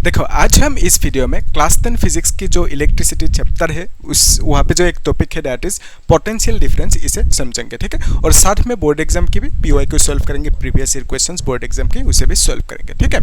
देखो आज हम इस वीडियो में क्लास 10 फिजिक्स की जो इलेक्ट्रिसिटी चैप्टर है उस वहाँ पे जो एक टॉपिक है दैट इज पोटेंशियल डिफरेंस, इसे समझेंगे। ठीक है, और साथ में बोर्ड एग्जाम की भी पीओआई को सॉल्व करेंगे, previous year questions board exam के उसे भी सॉल्व करेंगे। ठीक है,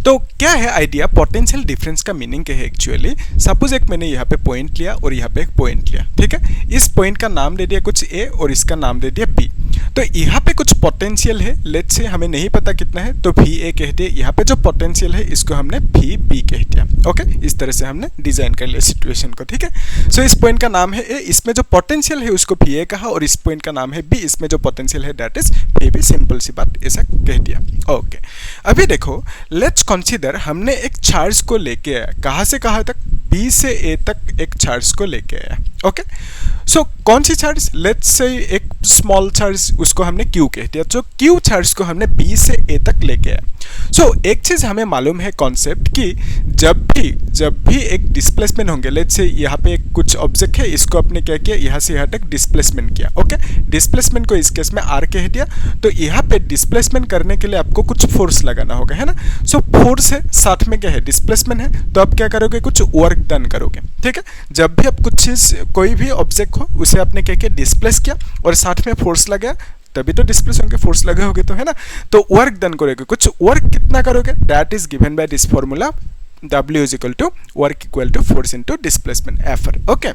तो क्या है आइडिया, पोटेंशियल डिफरेंस का मीनिंग क्या है एक्चुअली। सपोज एक मैंने यहाँ पे पॉइंट लिया और यहाँ पे एक पॉइंट लिया। ठीक है, इस पॉइंट का नाम दे दिया कुछ ए और इसका नाम दे दिया बी। तो यहाँ पे कुछ पोटेंशियल है, लेट्स से हमें नहीं पता कितना है तो वी ए कह दिया। यहाँ पे जो पोटेंशियल है इसको हमने वी बी कह दिया। ओके, इस तरह से हमने डिजाइन कर लिया सिचुएशन को। ठीक है, सो इस पॉइंट का नाम है ए, इसमें जो पोटेंशियल है उसको वी ए कहा, और इस पॉइंट का नाम है बी, इसमें जो पोटेंशियल है that is V B. Simple सी बात ऐसा कह दिया। ओके, अभी देखो लेट्स कंसीडर हमने एक चार्ज को लेके आया, कहाँ से कहाँ तक, बी से ए तक एक चार्ज को लेके आया। ओके, सो कौन सी चार्ज, लेट्स से एक स्मॉल चार्ज, उसको हमने क्यू कह दिया। तो क्यू चार्ज को हमने बी से ए तक लेके आया। सो एक चीज हमें मालूम है कॉन्सेप्ट कि जब भी एक डिस्प्लेसमेंट होंगे, लेट्स से यहाँ पे एक कुछ ऑब्जेक्ट है, इसको अपने क्या किया, यहाँ से यहाँ तक डिस्प्लेसमेंट किया। ओके, डिस्प्लेसमेंट को इस केस में आर कह दिया। तो यहाँ पे डिस्प्लेसमेंट करने के लिए आपको कुछ फोर्स लगाना होगा, है ना। सो फोर्स है, साथ में क्या है, डिस्प्लेसमेंट है, तो आप क्या करोगे, कुछ वर्क डन करोगे। ठीक है, जब भी आप कुछ चीज, कोई भी ऑब्जेक्ट हो, उसे आपने क्या किया, डिस्प्लेस किया और साथ में फोर्स लगाया, तभी तो डिस्प्लेस होंगे, फोर्स लगे होगे तो, है ना। तो वर्क डन करोगे, कुछ वर्क कितना करोगे, that is given by this formula, W is equal to work equal to force into displacement F। Okay,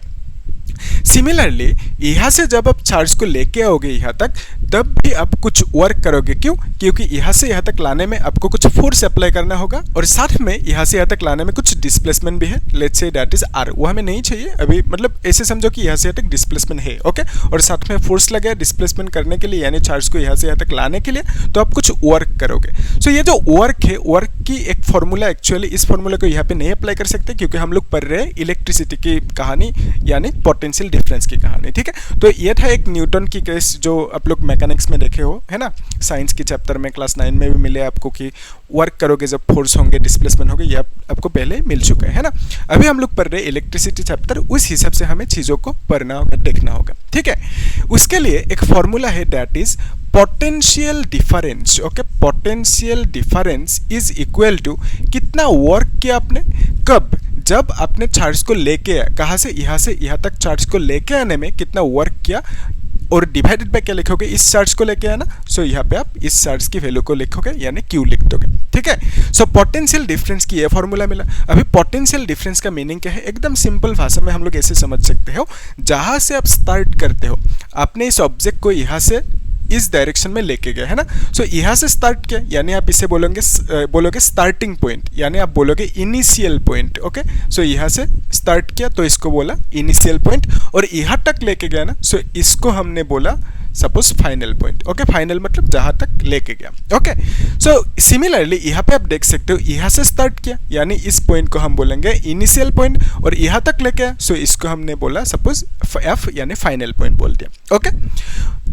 similarly यहाँ से जब आप चार्ज को लेके आओगे यहाँ तक, तब भी आप कुछ वर्क करोगे। क्यों, क्योंकि यहाँ से यहाँ तक लाने में आपको कुछ फोर्स अप्लाई करना होगा, और साथ में यहाँ से यहाँ तक लाने में कुछ डिस्प्लेसमेंट भी है, let's say that is are. वो हमें नहीं चाहिए अभी, मतलब ऐसे समझो कि यहाँ से यहाँ तक डिस्प्लेसमेंट है। ओके, और साथ में फोर्स लगे डिस्प्लेसमेंट करने के लिए, यानी चार्ज को यहाँ से यहाँ तक लाने के लिए, तो आप कुछ वर्क करोगे। सो ये जो वर्क है, वर्क की एक फॉर्मूला, एक्चुअली इस फॉर्मूला को यहाँ पे नहीं अप्लाई कर सकते क्योंकि हम लोग पढ़ रहे हैं इलेक्ट्रिसिटी की कहानी, यानी पोटेंशियल डिफरेंस की कहानी। ठीक है, तो ये था एक न्यूटन की केस जो आप लोग मैकेनिक्स में देखे हो, है ना, साइंस की चैप्टर में क्लास 9 में भी मिले आपको कि वर्क करोगे जब फोर्स होंगे, डिस्प्लेसमेंट होंगे, ये आपको पहले मिल चुका है ना। अभी हम लोग पढ़ रहे इलेक्ट्रिसिटी चैप्टर, उस हिसाब से हमें चीज़ों को पढ़ना होगा, देखना होगा। ठीक है, उसके लिए एक फॉर्मूला है that is potential difference. Okay, potential difference is equal to कितना वर्क किया आपने, कब, जब आपने चार्ज को लेके आया, कहाँ से यहाँ तक चार्ज को लेके आने में कितना वर्क किया, और डिवाइडेड बाय क्या लिखोगे, इस चार्ज को लेके आना। सो यहाँ पे आप इस चार्ज की वैल्यू को लिखोगे, यानी क्यू लिख दोगे। ठीक है, सो पोटेंशियल डिफरेंस की ये फॉर्मूला मिला। अभी पोटेंशियल डिफरेंस का मीनिंग क्या है, एकदम सिंपल भाषा में हम लोग ऐसे समझ सकते हो, जहाँ से आप स्टार्ट करते हो, आपने इस ऑब्जेक्ट को यहाँ से इस डायरेक्शन में लेके गए, है ना। सो यहाँ से स्टार्ट किया, यानी आप इसे बोलोगे स्टार्टिंग पॉइंट, यानी आप बोलोगे इनिशियल पॉइंट। ओके, सो यहाँ से स्टार्ट किया तो इसको बोला इनिशियल पॉइंट, और यहाँ तक लेके गया ना, सो इसको हमने बोला suppose final point. Okay, final मतलब जहाँ तक लेके गया। ओके, सो सिमिलरली यहाँ पे आप देख सकते हो, यहाँ से स्टार्ट किया यानी इस पॉइंट को हम बोलेंगे इनिशियल पॉइंट, और यहाँ तक लेके आया, सो इसको हमने बोला सपोज एफ, यानी फाइनल पॉइंट बोल दिया। ओके,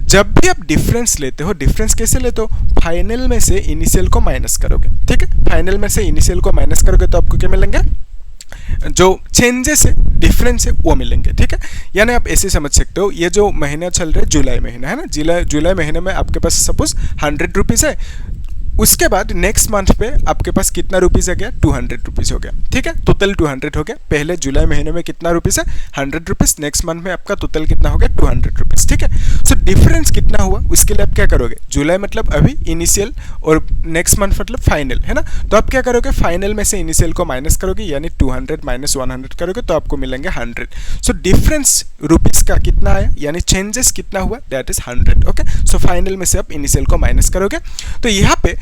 जब भी आप डिफरेंस लेते हो, डिफरेंस कैसे लेते हो, फाइनल में से इनिशियल को माइनस करोगे। ठीक है, फाइनल में से इनिशियल को माइनस करोगे तो आपको क्या मिलेंगे, जो चेंजेस है, डिफरेंस है, वो मिलेंगे। ठीक है, यानी आप ऐसे समझ सकते हो, ये जो महीना चल रहा है जुलाई महीना, है ना, जुलाई महीने में आपके पास सपोज 100 रुपीज़ है, उसके बाद नेक्स्ट मंथ पे आपके पास कितना रुपीज़ आ गया, 200 रुपीज़ हो गया। ठीक है, टोटल 200 हो गया। पहले जुलाई महीने में कितना रुपीज़ है, 100 रुपीज़, नेक्स्ट मंथ में आपका टोटल कितना हो गया, 200 रुपीज़। ठीक है, सो डिफरेंस कितना हुआ, उसके लिए आप क्या करोगे, जुलाई मतलब अभी इनिशियल और नेक्स्ट मंथ मतलब फाइनल, है ना। तो आप क्या करोगे, फाइनल में से इनिशियल को माइनस करोगे, यानी 200 माइनस 100 करोगे तो आपको मिलेंगे 100। सो डिफरेंस रुपीज़ का कितना आया, यानी चेंजेस कितना हुआ, that is 100। Okay, so final में से आप इनिशियल को माइनस करोगे, तो यहाँ पे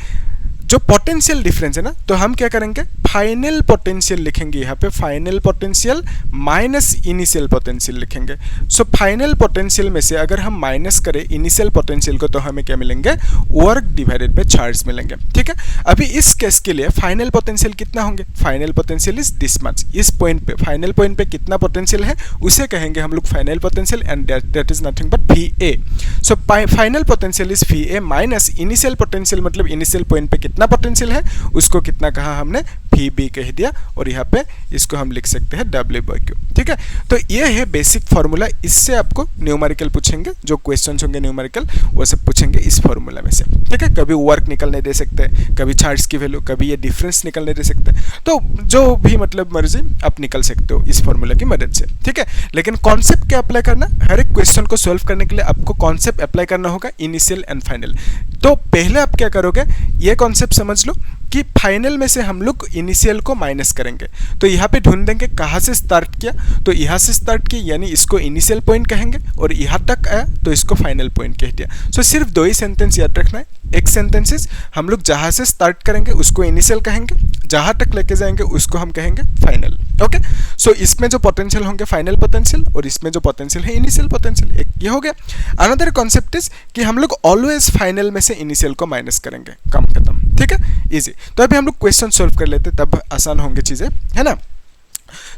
जो पोटेंशियल डिफरेंस है ना, तो हम क्या करेंगे, फाइनल पोटेंशियल लिखेंगे, यहाँ पे final potential minus initial potential लिखेंगे। सो फाइनल पोटेंशियल में से अगर हम माइनस करें इनिशियल पोटेंशियल को, तो हमें क्या मिलेंगे, वर्क डिवाइडेड बाय चार्ज मिलेंगे। ठीक है, अभी इस केस के लिए फाइनल पोटेंशियल कितना होंगे, final potential is this much, इस पॉइंट पे, फाइनल पॉइंट पे कितना पोटेंशियल है उसे कहेंगे हम लोग final potential, and that is nothing but V A. So final potential is V A minus initial potential, मतलब इनिशियल पॉइंट पे कितना पोटेंशियल है उसको कितना कहा हमने, वी बी कह दिया और यहाँ पे इसको हम लिख सकते हैं W/Q। ठीक है, तो ये है बेसिक फार्मूला। इससे आपको न्यूमेरिकल पूछेंगे, जो क्वेश्चंस होंगे न्यूमेरिकल वो सब पूछेंगे इस फार्मूला में से। ठीक है, कभी वर्क निकलने दे सकते हैं, कभी चार्ज की वैल्यू, कभी ये डिफरेंस निकलने दे सकते हैं, तो जो भी मतलब मर्जी आप निकल सकते हो इस फार्मूला की मदद से। ठीक है, लेकिन कॉन्सेप्ट क्या अप्लाई करना, हर एक क्वेश्चन को सॉल्व करने के लिए आपको कॉन्सेप्ट अप्लाई करना होगा, इनिशियल एंड फाइनल। तो पहले आप क्या करोगे, ये कॉन्सेप्ट समझ लो कि फाइनल में से हम लोग इनिशियल को माइनस करेंगे। तो यहाँ पे ढूंढ देंगे कहाँ से स्टार्ट किया, तो यहाँ से स्टार्ट किया यानी इसको इनिशियल पॉइंट कहेंगे, और यहाँ तक आया तो इसको फाइनल पॉइंट कह दिया। सो सिर्फ 2 ही सेंटेंस याद रखना है। एक सेंटेंसेस हम लोग जहाँ से स्टार्ट करेंगे उसको इनिशियल कहेंगे, जहाँ तक लेके जाएंगे उसको हम कहेंगे फाइनल। ओके, सो इसमें जो पोटेंशियल होंगे फाइनल पोटेंशियल, और इसमें जो पोटेंशियल है इनिशियल पोटेंशियल। एक ये हो गया। अनदर कॉन्सेप्ट इज कि हम लोग ऑलवेज फाइनल में से इनिशियल को माइनस करेंगे, काम खत्म। ठीक है, इजी। तो अभी हम लोग क्वेश्चन सॉल्व कर लेते, तब आसान होंगे चीजें, है ना।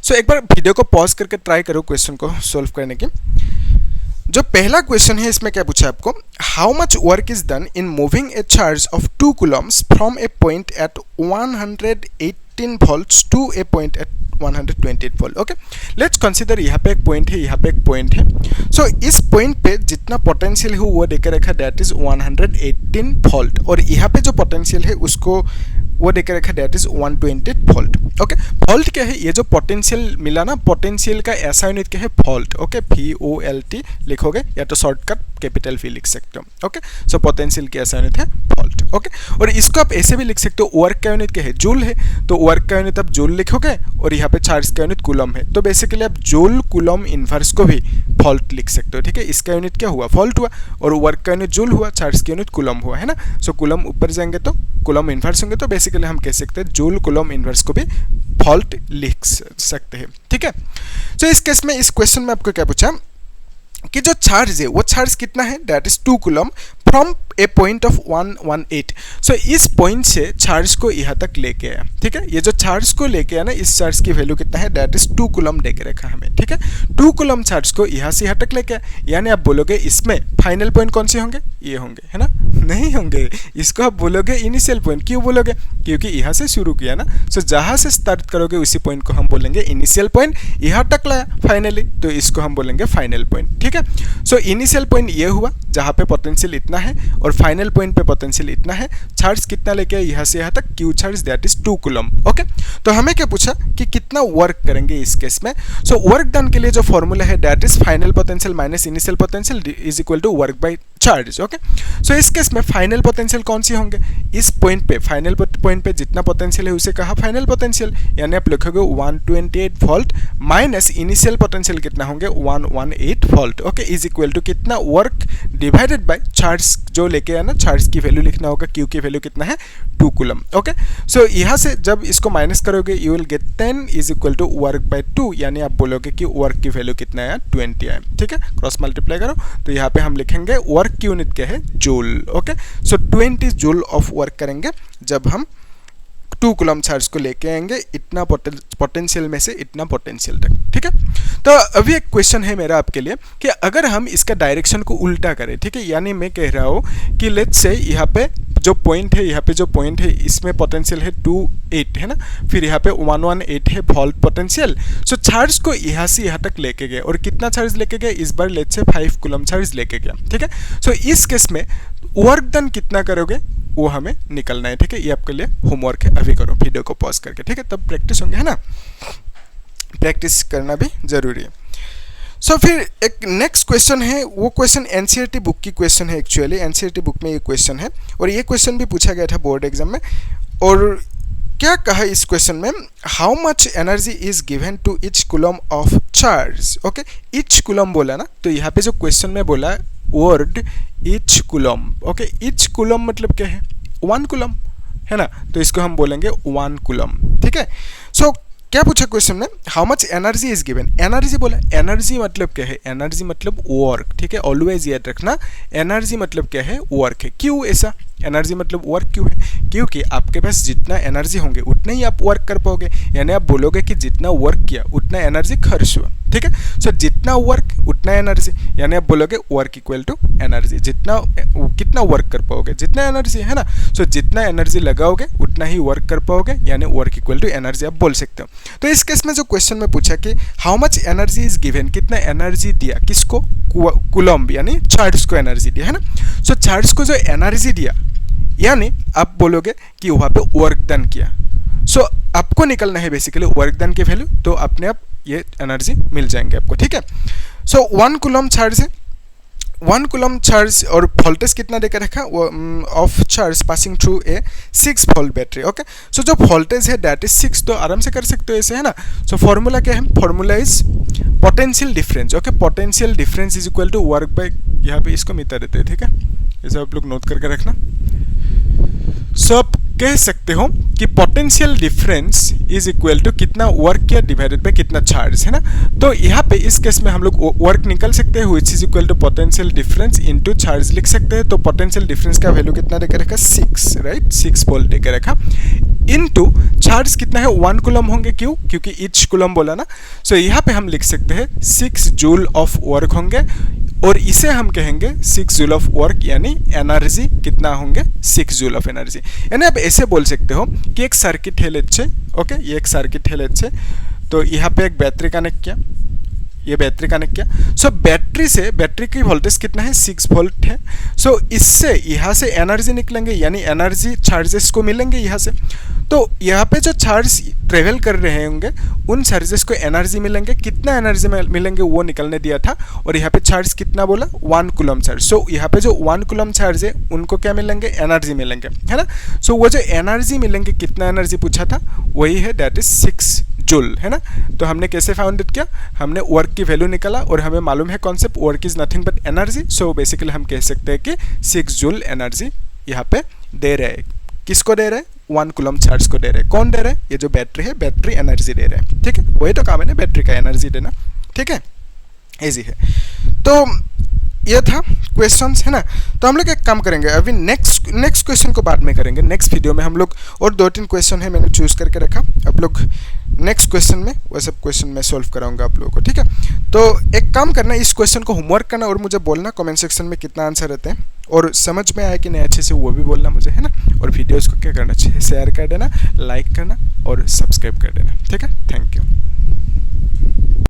सो एक बार वीडियो को पॉज करके ट्राई करो क्वेश्चन को सॉल्व करने की। जो पहला क्वेश्चन है इसमें क्या पूछा आपको, how much work is done in moving a charge of 2 coulombs from a point at 118 volts to a point at 128 volt. Okay, let's consider यहाँ पे एक पॉइंट है, यहाँ पे एक पॉइंट है। सो इस पॉइंट पे जितना पोटेंशियल है वो देकर रखा, दैट इज 118 वोल्ट, और यहाँ पे जो पोटेंशियल है उसको वो देकर रखा, that is 120 volt. Okay, volt क्या है, ये जो पोटेंशियल मिला ना, पोटेंशियल का ऐसा यूनिट क्या है, वोल्ट। ओके, VOLT लिखोगे या तो शॉर्टकट कैपिटल V लिख सकते हो। ओके, सो पोटेंशियल की ऐसा यूनिट है वोल्ट। ओके, और इसको आप ऐसे भी लिख सकते हो, वर्क का यूनिट क्या है, जूल है, तो वर्क का यूनिट आप जूल लिखोगे, और यहाँ पे चार्ज का यूनिट कूलम है, तो बेसिकली आप जूल कूलम इनवर्स को भी वोल्ट लिख सकते हो। ठीक है, इसका यूनिट क्या हुआ, वोल्ट हुआ, और वर्क का यूनिट जूल हुआ, चार्ज का यूनिट कूलम हुआ, है ना। सो कूलम ऊपर जाएंगे तो कूलम इनवर्स होंगे, तो बेसिकली हम कह सकते हैं जूल कूलम इनवर्स को भी वोल्ट लिख सकते हैं। ठीक है, सो इस केस में, इस क्वेश्चन में आपको क्या पूछा कि जो चार्ज है वो चार्ज कितना है, that is 2 coulomb from a point of 118। सो इस पॉइंट से चार्ज को यहाँ तक लेके आया। ठीक है, ये जो चार्ज को लेके आया ना, इस चार्ज की वैल्यू कितना है, दैट इज 2 कूलम देके रखा हमें। ठीक है, 2 कूलम चार्ज को यहाँ से यहाँ तक लेके आया, यानी आप बोलोगे इसमें फाइनल पॉइंट कौन से होंगे, ये होंगे, है ना। नहीं होंगे, इसको आप बोलोगे इनिशियल पॉइंट। क्यों बोलोगे, क्योंकि यहाँ से शुरू किया ना। सो जहाँ से स्टार्ट करोगे उसी पॉइंट को हम बोलेंगे इनिशियल पॉइंट, यहाँ तक लाया फाइनली, तो इसको हम बोलेंगे फाइनल पॉइंट। ठीक है, सो इनिशियल पॉइंट ये हुआ जहाँ पे पोटेंशियल इतना है, और फाइनल पॉइंट पे पोटेंशियल इतना है। चार्ज कितना लेके आए यहाँ से यहाँ तक, Q charge, that is 2 coulomb. Okay, तो हमें क्या पूछा कि कितना वर्क करेंगे इस केस में। सो वर्क डन के लिए जो फॉर्मूला है, that is final potential minus initial potential is equal to work by charge. Okay, so इस केस में फाइनल पोटेंशियल कौन सी होंगे, इस पॉइंट पे, फाइनल पॉइंट पे जितना पोटेंशियल है उसे कहा फाइनल पोटेंशियल, यानी आप लिखोगे 128 वोल्ट माइनस इनिशियल पोटेंशियल कितना होंगे, 118 volt. Okay, is equal to कितना वर्क डिवाइडेड बाय चार्ज जो लेके आना, चार्ज की वैल्यू लिखना होगा, क्यू की वैल्यू कितना है, 2 कूलम। ओके, सो यहाँ से जब इसको माइनस करोगे you will get 10 is equal to work by 2, यानी आप बोलोगे कि वर्क की वैल्यू कितना है, 20 आया। ठीक है, क्रॉस मल्टीप्लाई करो, तो यहाँ पे हम लिखेंगे वर्क की यूनिट क्या है, joule. Okay, so 20 joule of work करेंगे जब हम 2 कूलम चार्ज को लेके आएंगे इतना पोटेंशियल में से इतना पोटेंशियल तक। ठीक है, तो अभी एक क्वेश्चन है मेरा आपके लिए कि अगर हम इसका डायरेक्शन को उल्टा करें, ठीक है, यानी मैं कह रहा हूँ कि लेट्स से यहाँ पे जो पॉइंट है, यहाँ पे जो पॉइंट है इसमें पोटेंशियल है 28, है ना, फिर यहाँ पे 118 है वोल्ट पोटेंशियल। सो चार्ज को यहाँ से यहाँ तक लेके गए, और कितना चार्ज लेके गए, इस बार लेट्स से 5 कूलम चार्ज लेके गया। ठीक है, सो इस केस में वर्क डन कितना करोगे वो हमें निकलना है। ठीक है, ये आपके लिए होमवर्क है, अभी करो वीडियो को पॉज करके। ठीक है, तब प्रैक्टिस होंगे, है ना, प्रैक्टिस करना भी जरूरी है। सो फिर एक नेक्स्ट क्वेश्चन है, वो क्वेश्चन एनसीईआरटी बुक की क्वेश्चन है। एक्चुअली एनसीईआरटी बुक में ये क्वेश्चन है, और ये क्वेश्चन भी पूछा गया था बोर्ड एग्जाम में। और क्या कहा इस क्वेश्चन में, how much energy is given to each coulomb of charge. Okay, each coulomb बोला ना, तो यहाँ पे जो क्वेश्चन में बोला word each coulomb. Okay, each coulomb मतलब क्या है, 1 कूलम, है ना, तो इसको हम बोलेंगे 1 कूलम। ठीक है, सो क्या पूछा क्वेश्चन में, how much energy is given. Energy बोला, एनर्जी मतलब क्या है, एनर्जी मतलब वर्क। ठीक है, ऑलवेज याद रखना, एनर्जी मतलब क्या है, वर्क है। क्यों ऐसा, एनर्जी मतलब वर्क क्यों है? क्योंकि आपके पास जितना एनर्जी होंगे उतना ही आप वर्क कर पाओगे, यानी आप बोलोगे कि जितना वर्क किया उतना एनर्जी खर्च हुआ, ठीक है। सो जितना वर्क उतना एनर्जी, यानी आप बोलोगे वर्क इक्वल टू एनर्जी, जितना कितना वर्क कर पाओगे जितना एनर्जी, है ना। सो जितना एनर्जी लगाओगे उतना ही वर्क कर पाओगे, यानी वर्क इक्वल टू एनर्जी आप बोल सकते हो। तो इस केस में जो क्वेश्चन में पूछा कि how much energy is given, कितना एनर्जी दिया, किसको? कूलम्ब यानी चार्ज को एनर्जी दिया, है ना। सो चार्ज को जो एनर्जी दिया, यानी आप बोलोगे कि वहाँ पे वर्क डन किया। सो आपको निकलना है बेसिकली वर्क डन की वैल्यू, तो अपने आप ये एनर्जी मिल जाएंगे आपको, ठीक है। सो 1 कूलम्ब चार्ज है, 1 कूलम्ब चार्ज और वोल्टेज कितना देकर रखा of charge passing through a 6 volt battery, okay. So जो वोल्टेज है दैट इज 6, तो आराम से कर सकते हो ऐसे, है ना। सो फॉर्मूला क्या है? Formula is potential difference, okay. Potential difference is equal to work by, यहाँ पे इसको मिटा देते हैं, ठीक है, इसे आप लोग नोट करके रखना। सो आप कह सकते हो कि potential difference is equal to कितना वर्क किया डिवाइडेड बाय कितना चार्ज, है ना। तो यहाँ पे इस केस में हम लोग वर्क निकल सकते हैं, which is equal to potential difference into charge लिख सकते हैं। तो पोटेंशियल डिफरेंस का वैल्यू कितना देकर रखा? 6, राइट, 6 वोल्ट देकर रखा, इनटू चार्ज कितना है? 1 कूलम्ब होंगे, क्यों? क्योंकि ईच कूलम्ब बोला ना। सो यहाँ पे हम लिख सकते हैं 6 जूल ऑफ वर्क होंगे, और इसे हम कहेंगे 6 जूल ऑफ वर्क, यानी एनर्जी कितना होंगे? 6 जूल ऑफ एनर्जी। यानी आप ऐसे बोल सकते हो कि एक सर्किट है लेट्स से, ओके, ये एक सर्किट है लेट्स से, तो यहाँ पे एक बैटरी कनेक्ट किया, ये बैटरी कनेक्ट किया। सो बैटरी की वोल्टेज कितना है? 6 वोल्ट है। सो इससे यहाँ से एनर्जी निकलेंगे, यानी एनर्जी चार्जेस को मिलेंगे यहाँ से। तो यहाँ पे जो चार्ज ट्रेवल कर रहे होंगे उन चार्जेस को एनर्जी मिलेंगे, कितना एनर्जी मिलेंगे वो निकलने दिया था, और यहाँ पे चार्ज कितना बोला? 1 कूलम्ब चार्ज। सो यहाँ पे जो 1 कूलम्ब चार्ज है उनको क्या मिलेंगे? एनर्जी मिलेंगे, है ना। सो वो जो एनर्जी मिलेंगे, कितना एनर्जी पूछा था, वही है दैट इज 6 जूल, है ना। तो हमने कैसे फाउंड किया? हमने वर्क की वैल्यू निकाला, और हमें मालूम है concept work is nothing but energy. So basically हम कह सकते हैं कि 6 जूल एनर्जी यहाँ पे दे रहे हैं। किसको दे रहे हैं? 1 कूलम्ब चार्ज को दे रहे हैं। कौन दे रहे हैं? ये जो बैटरी है, बैटरी एनर्जी दे रहे हैं, ठीक है। वही तो काम है ना बैटरी का, एनर्जी देना, ठीक है, इजी है। तो ये था क्वेश्चंस, है ना। तो हम लोग एक काम करेंगे, अभी नेक्स्ट क्वेश्चन को बाद में करेंगे, नेक्स्ट वीडियो में हम लोग, और 2-3 क्वेश्चन है मैंने चूज करके रखा, आप लोग नेक्स्ट क्वेश्चन में वो सब क्वेश्चन मैं सॉल्व कराऊंगा आप लोगों को, ठीक है। तो एक काम करना, इस क्वेश्चन को होमवर्क करना और मुझे बोलना कमेंट सेक्शन में कितना आंसर रहते हैं, और समझ में आया कि नहीं अच्छे से वो भी बोलना मुझे, है ना। और वीडियोज़ को क्या करना चाहिए? शेयर कर देना, लाइक करना और सब्सक्राइब कर देना, ठीक है। Thank you.